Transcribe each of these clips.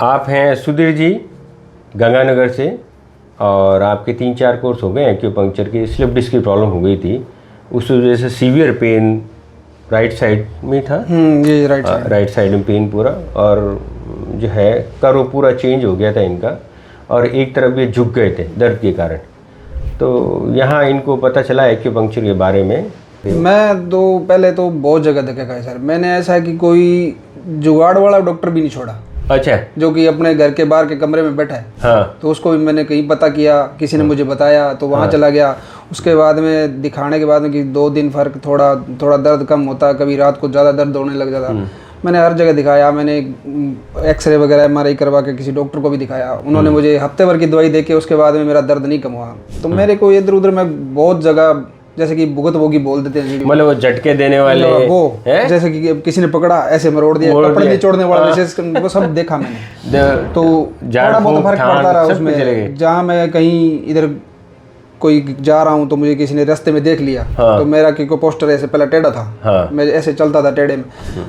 आप हैं सुधीर जी गंगानगर से, और आपके 3-4 कोर्स हो गए एक्यूपंक्चर की। स्लिप डिस्क की प्रॉब्लम हो गई थी, उस वजह से सीवियर पेन राइट साइड में था। ये राइट साइड में पेन पूरा, और जो है कर्व पूरा चेंज हो गया था इनका, और एक तरफ ये झुक गए थे दर्द के कारण। तो यहाँ इनको पता चला एक्यूपंक्चर के बारे में। मैं तो पहले तो बहुत जगह देखा है सर। मैंने ऐसा है कि कोई जुगाड़ वाला डॉक्टर भी नहीं छोड़ा। अच्छा। जो कि अपने घर के बाहर के कमरे में बैठा है। हाँ। तो उसको भी मैंने कहीं पता किया, किसी ने मुझे बताया तो वहाँ चला गया। उसके बाद में दिखाने के बाद में कि 2 दिन फर्क, थोड़ा दर्द कम होता, कभी रात को ज़्यादा दर्द होने लग जाता। मैंने हर जगह दिखाया, मैंने एक्सरे वगैरह MRI करवा के किसी डॉक्टर को भी दिखाया। उन्होंने मुझे हफ्ते भर की दवाई दे के उसके बाद में मेरा दर्द नहीं कम हुआ। तो मेरे को इधर उधर मैं बहुत जगह, जैसे कि भुगत वोगी बोल देते हैं, मतलब वो झटके देने वाले वो जैसे कि किसी ने पकड़ा ऐसे मरोड़ दिया, कपड़े निचोड़ने वाला विशेष, वो सब देखा मैंने। तो थोड़ा बहुत फर्क पड़ता रहा उसमें। जहाँ मैं कहीं इधर कोई जा रहा हूँ तो मुझे किसी ने रास्ते में देख लिया। तो मेरा कोई पोस्टर ऐसे पहले टेढ़ा था। मैं ऐसे चलता था टेढ़े में।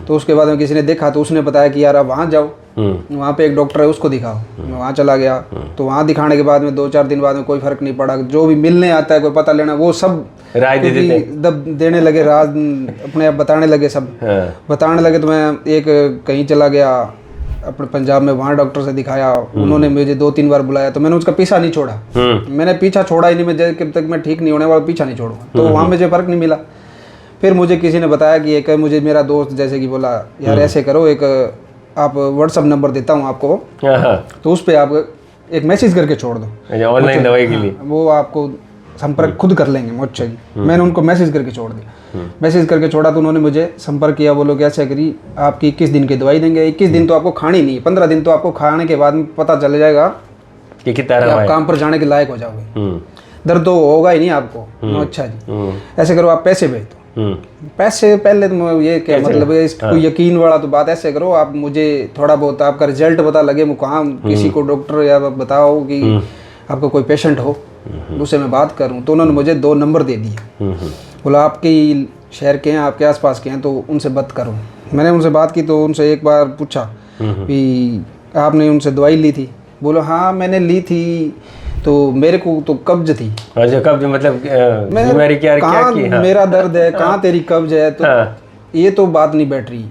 तो उसके बाद में किसी ने देखा तो उसने बताया कि यार आप वहाँ जाओ, वहाँ पे एक डॉक्टर है उसको दिखाओ। मैं वहाँ चला गया। तो वहाँ दिखाने के बाद में 2-4 दिन बाद में कोई फर्क नहीं पड़ा। जो भी मिलने आता है, कोई पता लेना, वो सब राय देने लगे, राज अपने आप बताने लगे, सब बताने लगे। तो मैं एक कहीं चला गया अपने पंजाब में, वहाँ डॉक्टर से दिखाया। उन्होंने मुझे 2-3 बार बुलाया, तो मैंने उसका पीछा नहीं छोड़ा। मैंने पीछा छोड़ा ही नहीं। मैं जब तक मैं ठीक नहीं होने वाला पीछा नहीं छोड़ूंगा। तो वहाँ मुझे फर्क नहीं मिला। फिर मुझे किसी ने बताया कि एक मुझे मेरा दोस्त जैसे कि बोला, यार ऐसे करो, एक आप व्हाट्सअप नंबर देता हूँ आपको, तो उस पर आप एक मैसेज करके छोड़ दो ऑनलाइन दवाई के लिए। वो आपको संपर्क खुद कर लेंगे मुझसे जी। मैंने उनको मैसेज करके छोड़ दिया। मैसेज करके छोड़ा तो उन्होंने मुझे संपर्क किया। वो लोग ऐसे करी, आपकी 21 दिन की दवाई देंगे। 21 दिन तो आपको खानी नहीं, 15 दिन तो आपको खाने के बाद में पता चल जाएगा कि कितना आप काम पर जाने के लायक हो जाओगे। दर्द तो होगा ही नहीं आपको। अच्छा जी, ऐसे करो, आप पैसे भेज दो। पैसे पहले तो ये क्या मतलब है, इसको यकीन वाला तो बात। ऐसे करो, आप मुझे थोड़ा बहुत आपका रिजल्ट पता लगे, कहाँ किसी को डॉक्टर या बताओ कि आपका कोई पेशेंट हो, उससे मैं बात करूं। तो उन्होंने मुझे 2 नंबर दे दिए। बोला आपके शहर के हैं, आपके आसपास के हैं, तो उनसे बात करो। मैंने उनसे बात की तो उनसे एक बार पूछा कि आपने उनसे दवाई ली थी? बोला हाँ मैंने ली थी, तो मेरे को तो कब्ज थी। अच्छा, कब्ज मतलब बीमारी क्या की? हाँ। मेरा दर्द है, कहाँ तेरी कब्ज है? तो हाँ। ये तो बात नहीं बैठ रही।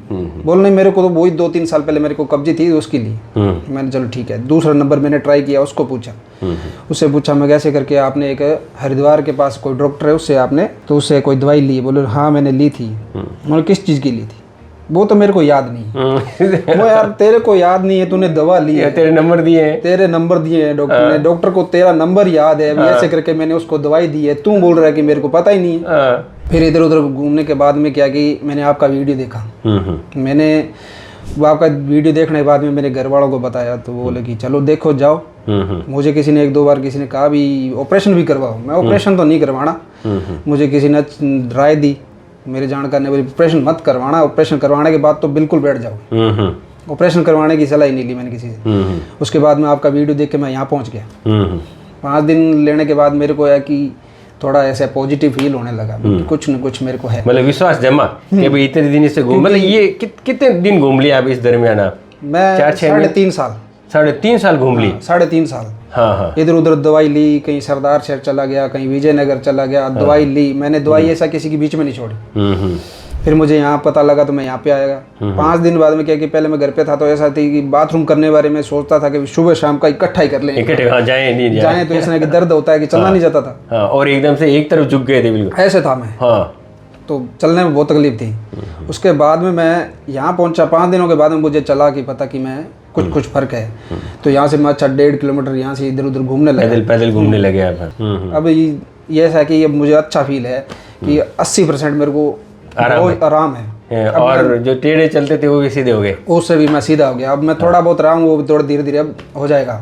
बोल नहीं, मेरे को तो वही 2-3 साल पहले मेरे को कब्जी थी, उसके लिए। मैंने चलो ठीक है। दूसरा नंबर मैंने ट्राई किया, उसको पूछा। उससे पूछा मैं कैसे करके, आपने एक हरिद्वार के पास कोई डॉक्टर है उससे आपने, तो उससे कोई दवाई ली? बोले हाँ मैंने ली थी। बोले किस चीज़ की ली थी? वो तो मेरे को याद नहीं। वो यार तेरे को याद नहीं है, तूने दवा ली है, तेरे नंबर दिए हैं डॉक्टर ने, डॉक्टर को तेरा नंबर याद है। ऐसे करके मैंने उसको दवाई दी है, तू बोल रहा है कि मेरे को पता ही नहीं है। फिर इधर उधर घूमने के बाद में क्या कि मैंने आपका वीडियो देखा। मैंने वो आपका वीडियो देखने के बाद में मेरे घर वालों को बताया, तो वो बोले कि चलो देखो जाओ। मुझे किसी ने 1-2 बार किसी ने कहा भी ऑपरेशन भी करवाओ। मैं ऑपरेशन तो नहीं करवाना। मुझे किसी ने राय दी, मेरे जानकार ने, बोली ऑपरेशन मत करवाना, ऑपरेशन करवाने के बाद तो बिल्कुल बैठ जाओ। ऑपरेशन करवाने की सलाह ही नहीं ली मैंने किसी से। उसके बाद में आपका वीडियो देख के मैं यहाँ पहुँच गया। 5 दिन लेने के बाद मेरे को है कि थोड़ा ऐसा पॉजिटिव फील होने लगा, कुछ न कुछ मेरे को है, मतलब विश्वास जमा कि भाई इतने दिन से घूम, मतलब ये कितने दिन घूम लिया आप इस दरमियान? आप मैं 3.5 साल 3.5 साल घूम ली। 3.5 साल। हाँ। इधर उधर दवाई ली, कहीं सरदार शहर चला गया, कहीं विजयनगर चला गया, दवाई ली मैंने। दवाई ऐसा किसी के बीच में नहीं छोड़ी। फिर मुझे यहाँ पता लगा तो मैं यहाँ पे आएगा। 5 दिन बाद में क्या कि पहले मैं घर पे था तो ऐसा थी कि बाथरूम करने बारे में सोचता था कि सुबह शाम का इकट्ठा ही कर लें, जाए तो इसने कि दर्द होता है कि चलना नहीं जाता था। और एकदम से एक तरफ झुक गए थे बिल्कुल, ऐसे था मैं। तो चलने में बहुत तकलीफ थी। उसके बाद में मैं यहाँ पहुँचा, 5 दिनों के बाद में मुझे चला कि पता कि मैं कुछ फर्क है। तो यहाँ से मैं 1.5 किलोमीटर यहाँ से इधर उधर घूमने लगा, पैदल घूमने लगे आप। अब ये ऐसा है कि मुझे अच्छा फील है कि 80% मेरे को आराम है। और जो टेढ़े चलते थे वो भी सीधे हो गए, उससे भी मैं सीधा हो गया। अब मैं थोड़ा बहुत आराम, वो थोड़ा धीरे धीरे अब हो जाएगा।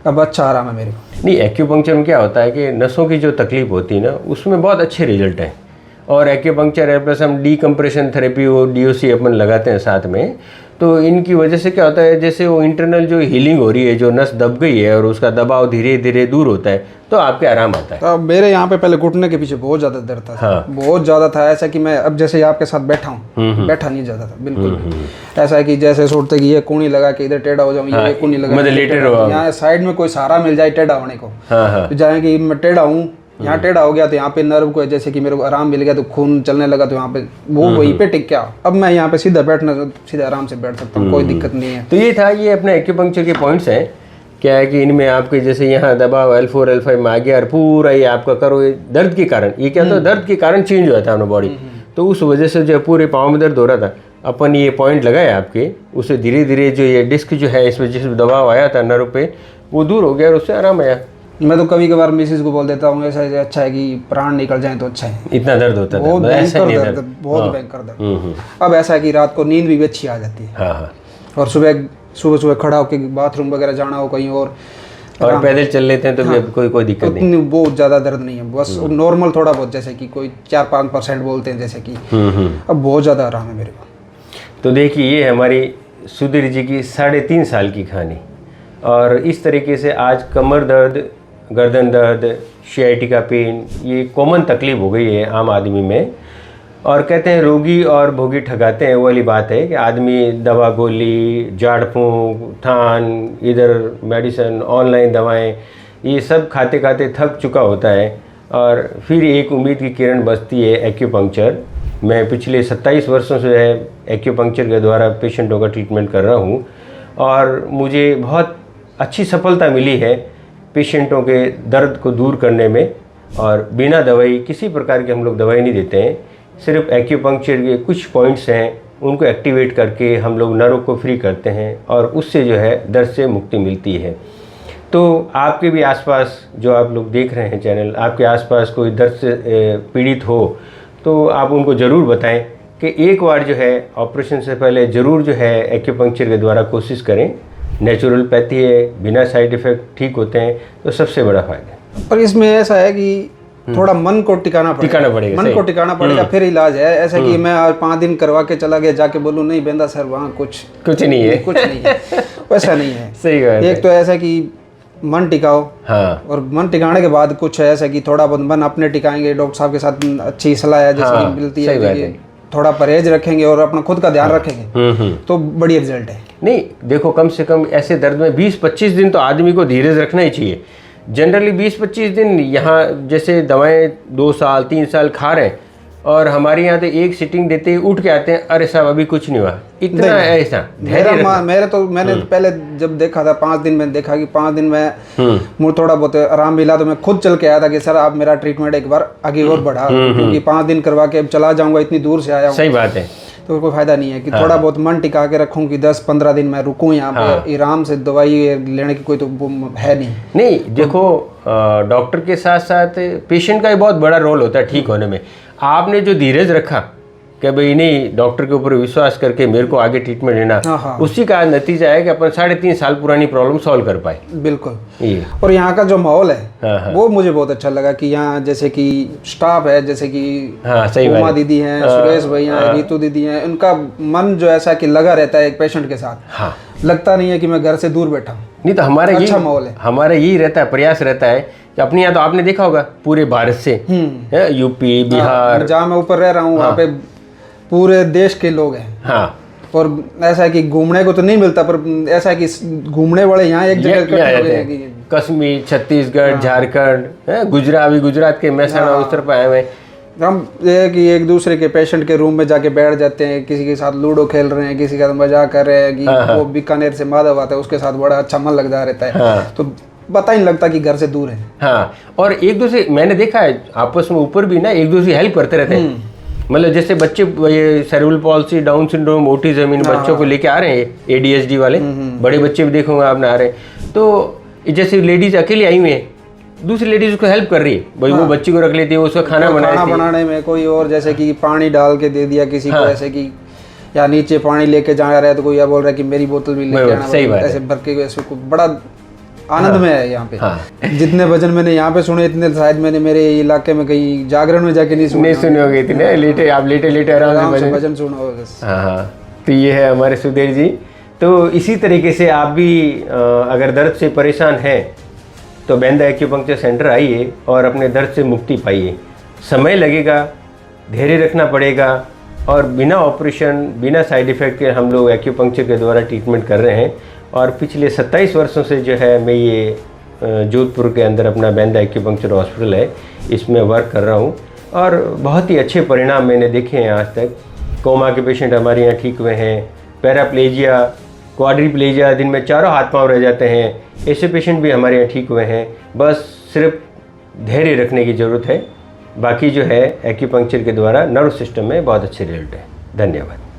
अब अच्छा आराम है मेरे को। नहीं, एक्यूपंक्चर में क्या होता है कि नसों की जो तकलीफ होती है ना, उसमें बहुत अच्छे रिजल्ट हैं। और एक्यूपंक्चर है प्लस हम डीकम्प्रेशन थेरेपी, वो DOC अपन लगाते हैं साथ में, तो इनकी वजह से क्या होता है, जैसे वो इंटरनल जो हीलिंग हो रही है, जो नस दब गई है और उसका दबाव धीरे धीरे दूर होता है, तो आपके आराम आता है। अब मेरे यहाँ पे पहले घुटने के पीछे बहुत ज़्यादा दर्द था। हाँ। बहुत ज़्यादा था, ऐसा कि मैं अब जैसे आपके साथ बैठा हूँ, बैठा नहीं जाता था बिल्कुल भी। ऐसा है कि जैसे सोचते कि ये कूनी लगा के इधर टेढ़ा हो जाऊँ, ये कूनी लगा मतलब लेटे रहो, यहाँ साइड में कोई सहारा मिल जाए टेढ़ा होने को, हाँ। जाए कि मैं टेढ़ा हूँ, यहाँ टेढ़ा हो गया तो यहाँ पे नर्व को जैसे कि मेरे को आराम मिल गया तो खून चलने लगा, तो यहाँ पे वो वहीं पे टिक गया। अब मैं यहाँ पे सीधा बैठना, सीधा आराम से बैठ सकता हूँ, कोई दिक्कत नहीं है। तो ये था, ये अपने एक्यूपंक्चर के पॉइंट्स हैं। क्या है कि इनमें आपके जैसे यहाँ दबाव L4 L5 में आ गया और पूरा ये आपका करो, ये दर्द के कारण, ये क्या था, दर्द के कारण चेंज हुआ था अपना बॉडी, तो उस वजह से जो पूरे पाँव में दर्द हो रहा था, अपन ये पॉइंट लगाया आपके, उससे धीरे धीरे जो ये डिस्क जो है इसमें जिस दबाव आया था नर्व पे, वो दूर हो गया और उससे आराम आया। मैं तो कभी कभार मिसिस को बोल देता हूँ ऐसा अच्छा है कि प्राण निकल जाए तो अच्छा है। इतना दर्द होता था, बहुत भयंकर दर्द, बहुत भयंकर दर्द। अब ऐसा है कि रात को नींद भी अच्छी आ जाती है। हाँ। और सुबह खड़ा होकर बाथरूम वगैरह जाना हो कहीं और पैदल चल लेते हैं तो भी कोई दिक्कत नहीं, बहुत ज़्यादा दर्द नहीं है, बस नॉर्मल थोड़ा बहुत, जैसे कि कोई 4-5% बोलते हैं जैसे कि। अब बहुत ज़्यादा आराम है मेरे को। तो देखिए, ये हमारी सुधीर जी की 3.5 साल की कहानी, और इस तरीके से आज कमर दर्द, गर्दन दर्द, शियाटिका पेन, ये कॉमन तकलीफ हो गई है आम आदमी में। और कहते हैं रोगी और भोगी ठगाते हैं, वो वाली बात है कि आदमी दवा गोली, झाड़ फूंक, थान, इधर मेडिसिन, ऑनलाइन दवाएं, ये सब खाते खाते थक चुका होता है, और फिर एक उम्मीद की किरण बचती है एक्यूपंक्चर। मैं पिछले 27 वर्षों से एक्यूपंक्चर के द्वारा पेशेंटों का ट्रीटमेंट कर रहा हूँ, और मुझे बहुत अच्छी सफलता मिली है पेशेंटों के दर्द को दूर करने में। और बिना दवाई, किसी प्रकार की हम लोग दवाई नहीं देते हैं, सिर्फ एक्यूपंक्चर के कुछ पॉइंट्स हैं, उनको एक्टिवेट करके हम लोग नर्व को फ्री करते हैं, और उससे जो है दर्द से मुक्ति मिलती है। तो आपके भी आसपास जो आप लोग देख रहे हैं चैनल, आपके आसपास कोई दर्द से पीड़ित हो तो आप उनको ज़रूर बताएं कि एक बार जो है ऑपरेशन से पहले ज़रूर जो है एक्यूपंक्चर के द्वारा कोशिश करें। नेचुरलपैथी है, बिना साइड इफ़ेक्ट ठीक होते हैं, तो सबसे बड़ा फ़ायदा है। पर इसमें ऐसा है कि थोड़ा मन को टिकाना पड़ेगा, मन को टिकाना पड़ेगा, फिर इलाज है। ऐसा कि मैं आज 5 दिन करवा के चला गया, जाके बोलूँ नहीं बेंदा सर वहाँ कुछ नहीं है, कुछ नहीं है, वैसा नहीं है। सही बात है। एक तो ऐसा कि मन टिकाओ, हाँ, और मन टिकाने के बाद कुछ ऐसा कि थोड़ा बहुत मन अपने टिकाएंगे, डॉक्टर साहब के साथ अच्छी सलाह है जैसे मिलती है, थोड़ा परहेज रखेंगे और अपना खुद का ध्यान रखेंगे, तो बड़ी रिजल्ट है। नहीं देखो, कम से कम ऐसे दर्द में 20-25 दिन तो आदमी को धीरज रखना ही चाहिए। जनरली 20-25 दिन, यहाँ जैसे दवाएं 2 साल 3 साल खा रहे हैं, और हमारे यहाँ तो एक सिटिंग देते ही उठ के आते हैं, अरे साहब अभी कुछ नहीं हुआ, इतना ऐसा। मैंने पहले जब देखा था 5 दिन में देखा कि 5 दिन में मुझे थोड़ा बहुत आराम मिला, तो मैं खुद चल के आया था कि सर आप मेरा ट्रीटमेंट एक बार आगे और बढ़ा, क्योंकि 5 दिन करवा के अब चला जाऊंगा, इतनी दूर से आया हूँ। सही बात है। तो कोई फायदा नहीं है कि थोड़ा बहुत मन टिका के रखूं कि 10-15 दिन मैं रुकूं यहाँ पे, आराम से दवाई लेने की कोई तो है नहीं। देखो, डॉक्टर के साथ साथ पेशेंट का भी बहुत बड़ा रोल होता है ठीक होने में। आपने जो धीरज रखा कि भाई नहीं, डॉक्टर के ऊपर विश्वास करके मेरे को आगे ट्रीटमेंट लेना, उसी का नतीजा है कि अपन 3.5 साल पुरानी प्रॉब्लम सॉल्व कर पाए। बिल्कुल। और यहाँ का जो माहौल है वो मुझे बहुत अच्छा लगा कि यहाँ जैसे कि स्टाफ है, जैसे कि उमा दीदी हैं, सुरेश भैया, रीतू दीदी हैं, उनका मन जो ऐसा कि लगा रहता है एक पेशेंट के साथ, लगता नहीं है कि मैं घर से दूर बैठा हूँ। नहीं तो हमारा अच्छा माहौल है, हमारा यही रहता है, प्रयास रहता है कि अपने यहाँ तो आपने देखा होगा पूरे भारत से, यूपी, बिहार, जहाँ मैं ऊपर रह रहा हूँ वहाँ पे पूरे देश के लोग हैं। हाँ, और ऐसा है कि घूमने को तो नहीं मिलता, पर ऐसा है कि घूमने वाले यहाँ एक जगह कश्मीर, छत्तीसगढ़, झारखंड, गुजरात के महसाणा उस तरफ आए हुए। हम ये कि एक दूसरे के पेशेंट के रूम में जाके बैठ जाते हैं, किसी के साथ लूडो खेल रहे हैं, किसी के साथ मजाक कर रहे हैं कि वो बीकानेर से माधव आता है, उसके साथ बड़ा अच्छा मन लगता रहता है। तो पता ही नहीं लगता कि घर से दूर है। हाँ, और एक दूसरे मैंने देखा है आपस में ऊपर भी ना एक दूसरे हेल्प करते रहते हैं। मतलब जैसे बच्चे ये cerebral palsy, down syndrome, autism, इन बच्चों को लेके आ रहे हैं, ADHD वाले बड़े बच्चे भी देखोगे आपने आ रहे हैं, तो जैसे लेडीज अकेली आई हुई है, दूसरी लेडीज उसको हेल्प कर रही है, भाई वो बच्ची को रख लेती है, उसका खाना बनाने में कोई और, जैसे कि पानी डाल के दे दिया किसी को, ऐसे कि या नीचे पानी लेके जा रहा है तो कोई यह बोल रहा है कि मेरी बोतल भी लेके आना, ऐसे भर के, ऐसे बड़ा आनंद में है यहाँ पे। जितने भजन मैंने यहाँ पे सुने इतने शायद मैंने मेरे इलाके में कहीं जागरण में जाके नहीं सुने होगे। इतने लेटे आराम से भजन सुना होगा। तो ये है हमारे सुधीर जी। तो इसी तरीके से आप भी अगर दर्द से परेशान हैं तो बैंदा एक्यूपंक्चर सेंटर आइए और अपने दर्द से मुक्ति पाइए। समय लगेगा, धैर्य रखना पड़ेगा और बिना ऑपरेशन, बिना साइड इफ़ेक्ट के हम लोग एक्यूपंक्चर के द्वारा ट्रीटमेंट कर रहे हैं। और पिछले 27 वर्षों से जो है मैं ये जोधपुर के अंदर अपना बैंदा एक्यूपंक्चर हॉस्पिटल है, इसमें वर्क कर रहा हूँ और बहुत ही अच्छे परिणाम मैंने देखे हैं आज तक। कोमा के पेशेंट हमारे यहाँ ठीक हुए हैं, पैराप्लेजिया, क्वाड्रीप्लेजिया, दिन में चारों हाथ पांव रह जाते हैं, ऐसे पेशेंट भी हमारे यहाँ ठीक हुए हैं। बस सिर्फ धैर्य रखने की ज़रूरत है। बाकी जो है एक्यूपंक्चर के द्वारा नर्व सिस्टम में बहुत अच्छे रिजल्ट है। धन्यवाद।